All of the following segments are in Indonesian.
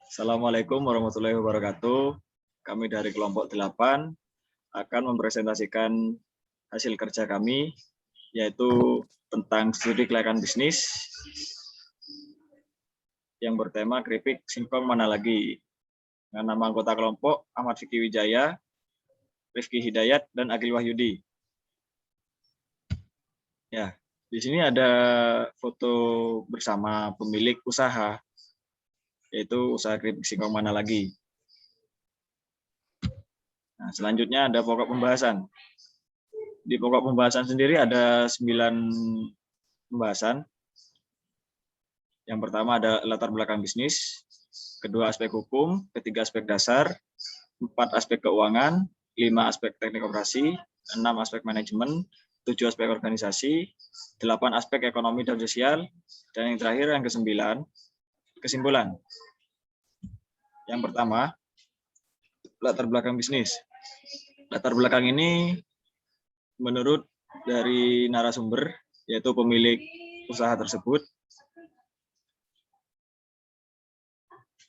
Assalamualaikum warahmatullahi wabarakatuh. Kami dari kelompok 8 akan mempresentasikan hasil kerja kami, yaitu tentang studi kelayakan bisnis yang bertema keripik singkong mana lagi. Dengan nama anggota kelompok Ahmad Fikri Wijaya, Rifki Hidayat, dan Agil Wahyudi. Ya, di sini ada foto bersama pemilik usaha, yaitu usaha keripik singkong mana lagi. Nah, selanjutnya ada pokok pembahasan. Di pokok pembahasan sendiri ada 9 pembahasan. Yang pertama ada latar belakang bisnis, kedua aspek hukum, ketiga aspek dasar, 4 aspek keuangan, 5 aspek teknik operasi, 6 aspek manajemen, 7 aspek organisasi, 8 aspek ekonomi dan sosial, dan yang terakhir yang ke-9, kesimpulan. Yang pertama, latar belakang bisnis. Latar belakang ini menurut dari narasumber, yaitu pemilik usaha tersebut.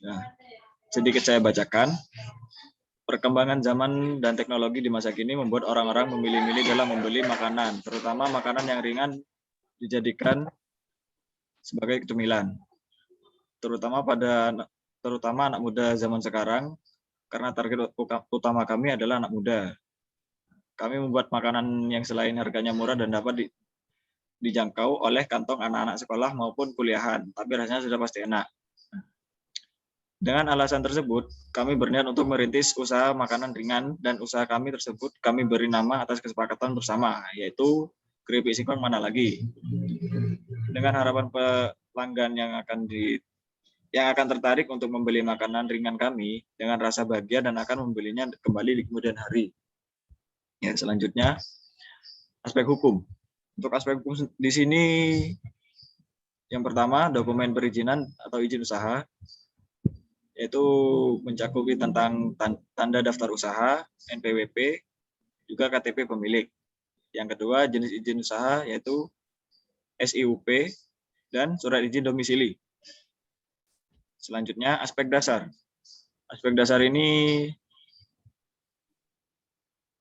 Nah, sedikit saya bacakan. Perkembangan zaman dan teknologi di masa kini membuat orang-orang memilih-milih dalam membeli makanan, terutama makanan yang ringan dijadikan sebagai cemilan. Terutama anak muda zaman sekarang, karena target utama kami adalah anak muda. Kami membuat makanan yang selain harganya murah dan dapat dijangkau oleh kantong anak-anak sekolah maupun kuliahan, tapi rasanya sudah pasti enak. Dengan alasan tersebut, kami berniat untuk merintis usaha makanan ringan, dan usaha kami tersebut kami beri nama atas kesepakatan bersama, yaitu keripik singkong mana lagi. Dengan harapan pelanggan yang akan tertarik untuk membeli makanan ringan kami dengan rasa bahagia dan akan membelinya kembali di kemudian hari. Ya, selanjutnya aspek hukum. Untuk aspek hukum di sini yang pertama dokumen perizinan atau izin usaha, yaitu mencakupi tentang tanda daftar usaha, NPWP, juga KTP pemilik. Yang kedua, jenis izin usaha, yaitu SIUP, dan surat izin domisili. Selanjutnya, aspek dasar. Aspek dasar ini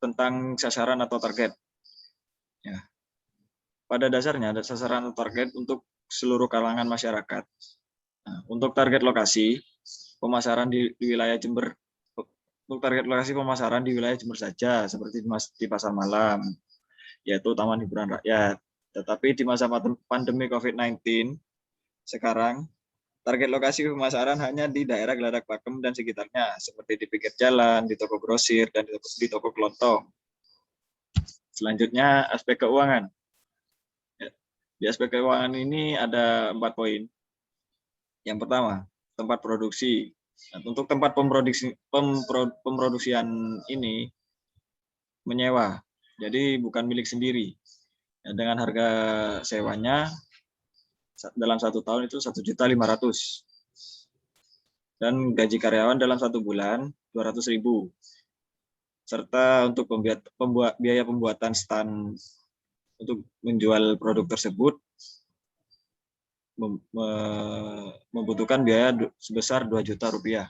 tentang sasaran atau target. Ya. Pada dasarnya, ada sasaran atau target untuk seluruh kalangan masyarakat. Nah, untuk target lokasi, pemasaran di wilayah Jember. Untuk target lokasi pemasaran di wilayah Jember saja, seperti di pasar malam, yaitu taman hiburan rakyat. Tetapi di masa pandemi COVID-19 sekarang, target lokasi pemasaran hanya di daerah Geladak Pakem dan sekitarnya, seperti di pinggir jalan, di toko grosir, dan di toko kelontong. Selanjutnya, aspek keuangan. Di aspek keuangan ini ada 4 poin. Yang pertama, tempat produksi. Nah, untuk tempat pemproduksian ini menyewa, jadi bukan milik sendiri. Dengan harga sewanya dalam 1 tahun itu 1.500.000, dan gaji karyawan dalam 1 bulan 200.000, serta untuk biaya pembuatan stand untuk menjual produk tersebut membutuhkan biaya sebesar 2 juta rupiah.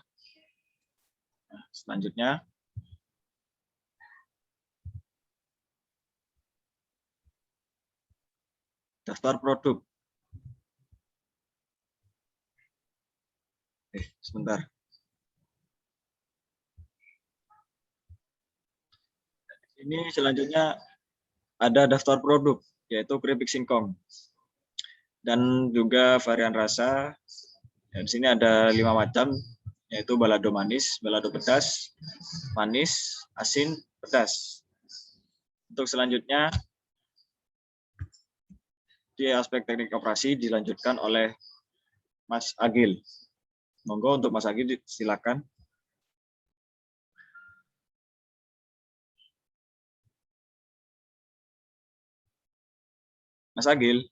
Nah, selanjutnya, daftar produk. Sebentar. Ini selanjutnya ada daftar produk, yaitu keripik singkong, dan juga varian rasa. Dan di sini ada 5 macam, yaitu balado manis, balado pedas, manis, asin, pedas. Untuk selanjutnya, di aspek teknik operasi dilanjutkan oleh Mas Agil. Monggo untuk Mas Agil, silakan. Mas Agil.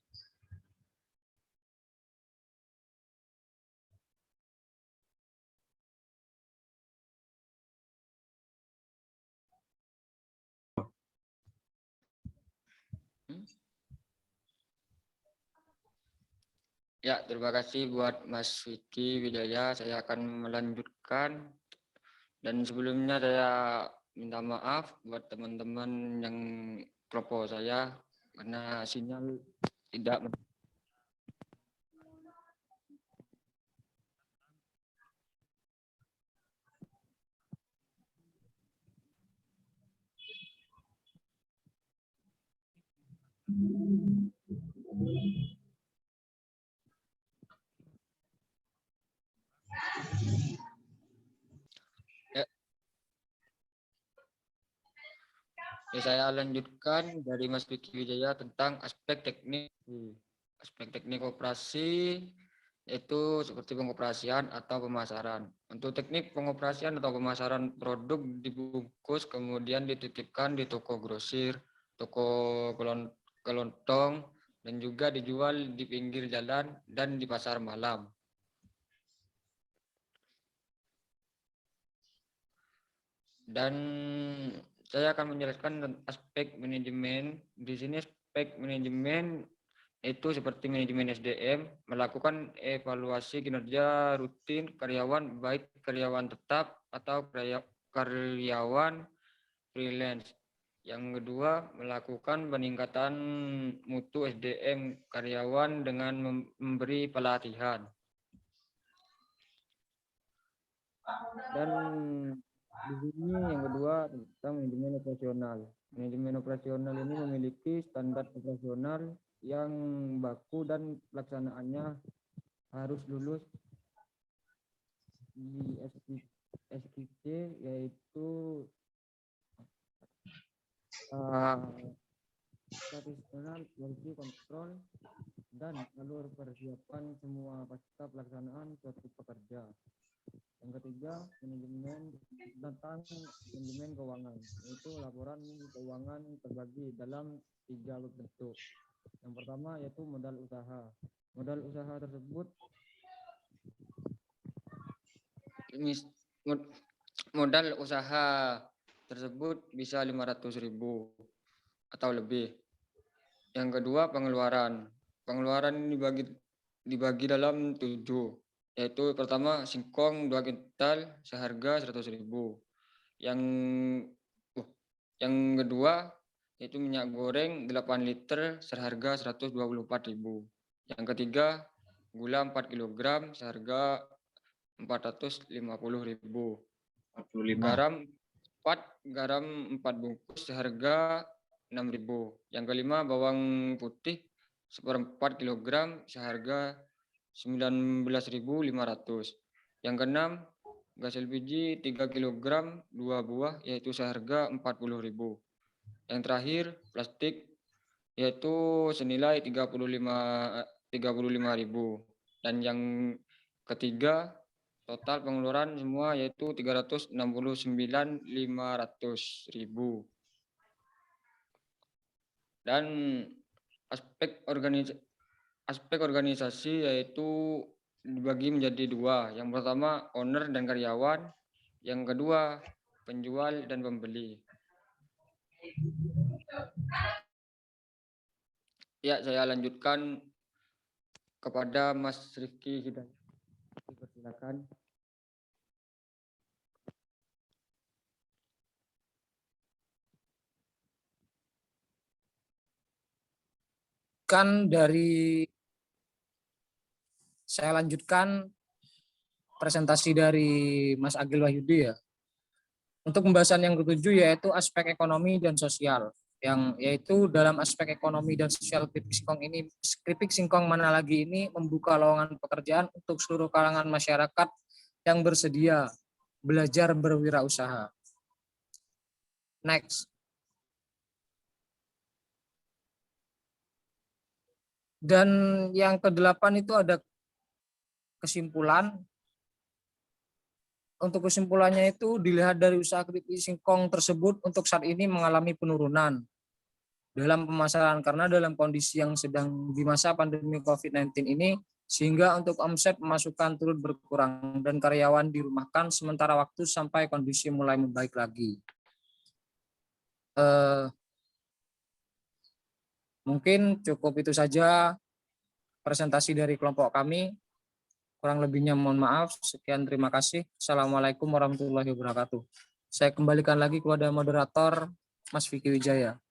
Ya, terima kasih buat Mas Wiki Wijaya. Saya akan melanjutkan. Dan sebelumnya saya minta maaf buat teman-teman yang kelompok saya karena sinyal tidak. Ya, saya lanjutkan dari Mas Wiki Wijaya tentang aspek teknik. Aspek teknik operasi yaitu seperti pengoperasian atau pemasaran. Untuk teknik pengoperasian atau pemasaran produk dibungkus kemudian dititipkan di toko grosir, toko kelontong, dan juga dijual di pinggir jalan dan di pasar malam. Dan saya akan menjelaskan aspek manajemen. Di sini aspek manajemen itu seperti manajemen SDM, melakukan evaluasi kinerja rutin karyawan, baik karyawan tetap atau karyawan freelance. Yang kedua, melakukan peningkatan mutu SDM karyawan dengan memberi pelatihan. Dan di sini yang kedua tentang manajemen operasional. Manajemen operasional ini memiliki standar operasional yang baku dan pelaksanaannya harus lulus di SQC, yaitu tradisional, quality control, dan alur persiapan semua pasca pelaksanaan suatu pekerja. Yang ketiga, manajemen tentang manajemen keuangan, yaitu laporan keuangan terbagi dalam 3 bentuk. Yang pertama yaitu modal usaha. Modal usaha tersebut modal usaha tersebut bisa 500.000 atau lebih. Yang kedua, pengeluaran. Pengeluaran dibagi dalam 7, yaitu pertama singkong 2 kintal seharga 100.000. Yang kedua yaitu minyak goreng 8 liter seharga 124.000. Yang ketiga, gula 4 kg seharga 450.000. Garam 4 bungkus seharga 6.000. Yang kelima, bawang putih 1/4 kg seharga 19.500. Yang keenam, gas LPG 3 kg 2 buah yaitu seharga 40.000. Yang terakhir, plastik yaitu senilai 35.000. Dan yang ketiga, total pengeluaran semua yaitu 369.500.000. Dan aspek organisasi yaitu dibagi menjadi 2. Yang pertama, owner dan karyawan. Yang kedua, penjual dan pembeli. Ya, saya lanjutkan kepada Mas Rifki Hidayat. Silakan. Kan dari saya lanjutkan presentasi dari Mas Agil Wahyudi ya. Untuk pembahasan yang ketujuh yaitu aspek ekonomi dan sosial. Yaitu dalam aspek ekonomi dan sosial keripik singkong mana lagi ini membuka lowongan pekerjaan untuk seluruh kalangan masyarakat yang bersedia belajar berwirausaha. Next. Dan yang ke-8 itu ada kesimpulan. Untuk kesimpulannya itu dilihat dari usaha keripik singkong tersebut untuk saat ini mengalami penurunan dalam pemasaran karena dalam kondisi yang sedang di masa pandemi COVID-19 ini, sehingga untuk omset pemasukan turut berkurang dan karyawan dirumahkan sementara waktu sampai kondisi mulai membaik lagi. Mungkin cukup itu saja. presentasi dari kelompok kami. Kurang lebihnya mohon maaf. Sekian, terima kasih. Assalamualaikum warahmatullahi wabarakatuh. Saya kembalikan lagi kepada moderator Mas Vicky Wijaya.